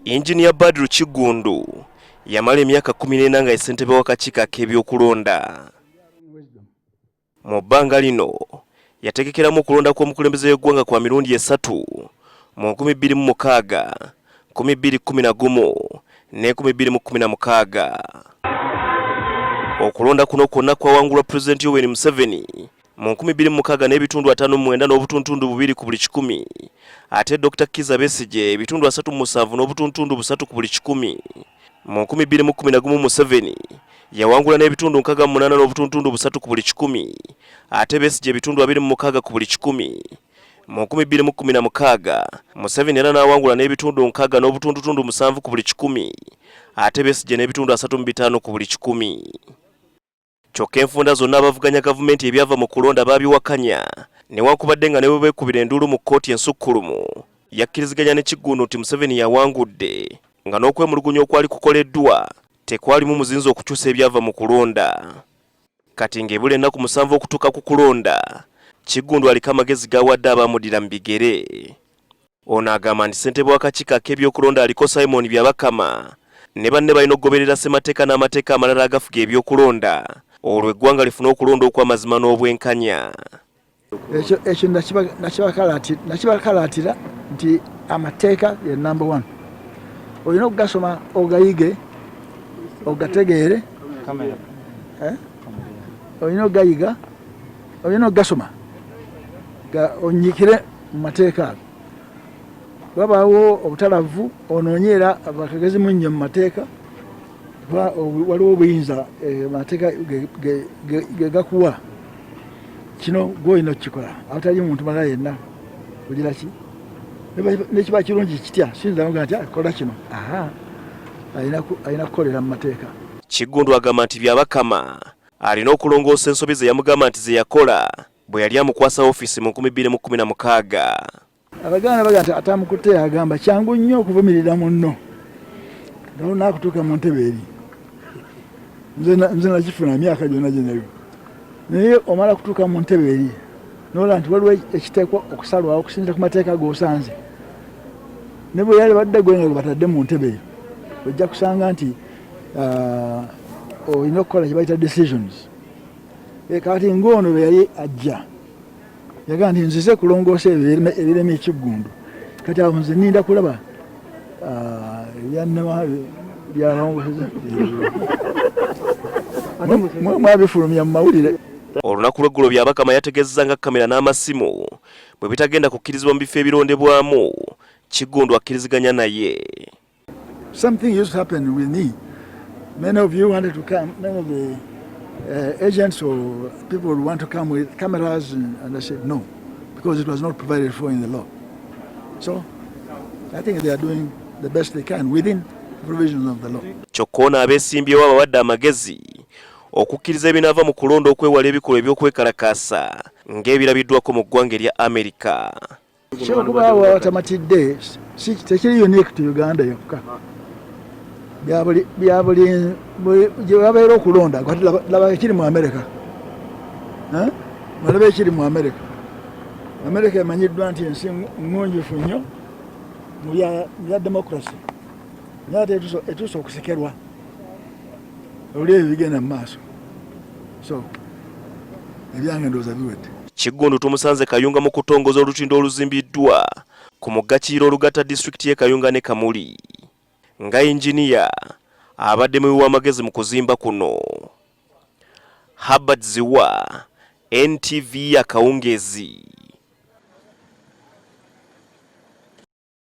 Yinginiya Kiggundu yamala emyaka 14 nga ssentebe w'akakiiko ak'ebyokulonda. Mu bbanga lino yategekeramu okulonda kw'omukulembeze w'eggwanga kwa mirundi 3 mu 2006, 2011 ne 2016. Okulonda kuno kwonna kwawangulwa Pulezidenti Yoweri Museveni mu 2006 n'ebitundu 59 n'obutuntundu 2 ku buli 100, ate Dr. Kizza Besigye ebitundu 37 n'obutuntundu 3 ku buli 100. Mu 2011 Museveni yawangula n'ebitundu 68 n'obutuntundu 3 ku buli 100, ate Besigye ebitundu 26 ku buli 100. Mu 2016 Museveni era n'awangula n'ebitundu 60 n'obutuntundu 7 ku buli 100, ate Besigye n'ebitundu 35 ku buli 100. Kyokka enfunda zonna abavuganya gavumenti ebyava mu kulonda baabiwakanya, newankubadde nga ne bwe beekubira enduulu mu kkooti ensukkulumu yakkiriziganya ne Kiggundu nti Museveni yawangudde, nga n'okwemulugunya okwali kukoleddwa tekwalimu muzinzi okukyusa ebyava mu kulonda. Kati ng'ebula ennaku 7 okutuuka ku kulonda, Kiggundu aliko amagezi g'awadde abaamudira mu bigere. Ono agamba nti ssentebe w'akakiiko ak'ebyokulonda aliko Simon Byabakama ne banne balina okugoberera ssemateeka n'amateeka amalala agafuga ebyokulonda, olwo eggwanga lifuna okulonda okw'amazima n'obwenkanya. Ekyo nakibakalaatira nti amateeka ye number 1. Olina okugasoma ogayige, ogategeere, olina ogayiga, olina ogasoma, onyikire mu mateeka ago. Wabaawo obutalavu onoonyera abakagezi munnyo mu mateeka, waliwo obuyinza amateeka ge gakuwa. Kino gw'olina okukikola, awatali muntu malala yenna kugira ki? Nekiba kirungi kitya, siyinza kugaa nti kola kino. Alina kukolera mu mateeka. Kiggundu agamba nti Byabakama alina okulongoosa ensobi ze yamugamba nti ze yakola bwe yali amukwasa ofiisi mu 2016. Abaganda baga nti atamukutte agamba kyangu nnyo okuvumirira munno nawo naakutuuka mu ntebe eri. Nze nakifuna emyaka gyonna gyenayo, naye omala kutuuka mu ntebe eri nola nti waliwo ekiteekwa okusalwawo okusinziira ku mateeka g'osanze. Ne bwe yali badde gwe nga batadde mu ntebe eyo, ojja kusanga nti olina okukola kye bayita decisions. Kati ng'ono bwe yali ajja yaga nti nzize kulongoosa ebireme Kiggundu, kati awo nze ninda kulaba ebyannema byalongoosa mwabifulumya mu mawulire. Olunaku lw'eggulo Byabakama yategeezezza nga kamera n'amasimu bwe bitagenda kukkirizibwa mu bifo ebirondebwamu, Kiggundu akkiriziganya naye. Something used to happen with me. Many of you wanted to come, many of the agents or people would want to come with cameras, and I said no, because it was not provided for in the law. So I think they are doing the best they can within the provisions of the law. Kyokka ono abeesimbyewo abawadde amagezi okukkiriza ebinaava mu kulonda okwewala ebikolwa eby'okwekalakaasa ng'ebirabiddwako mu ggwanga erya Amerika. Kyokubaawo awatamatidde tekiri unique to Uganda yokka. Bya buli gye babeera okulonda, laba ekiri mu Amerika. Balaba ekiri mu Amerika. Amerika emanyiddwa nti ensi ŋŋunjufu nnyo mu bya democracy, naye ate etuusa okusekerwa oli ebyo bigenda mu maaso. So ebyange ndowooza biwedde. Kiggundu tumusanze Kayunga mu kutongoza olutindo oluzimbiddwa ku mugga Kiyira olugatta disitulikiti y'e Kayunga ne Kamuli. Nga yinginiya abadde muwi w'amagezi mu kuzimba kuno. Ziwa NTV Akawungeezi.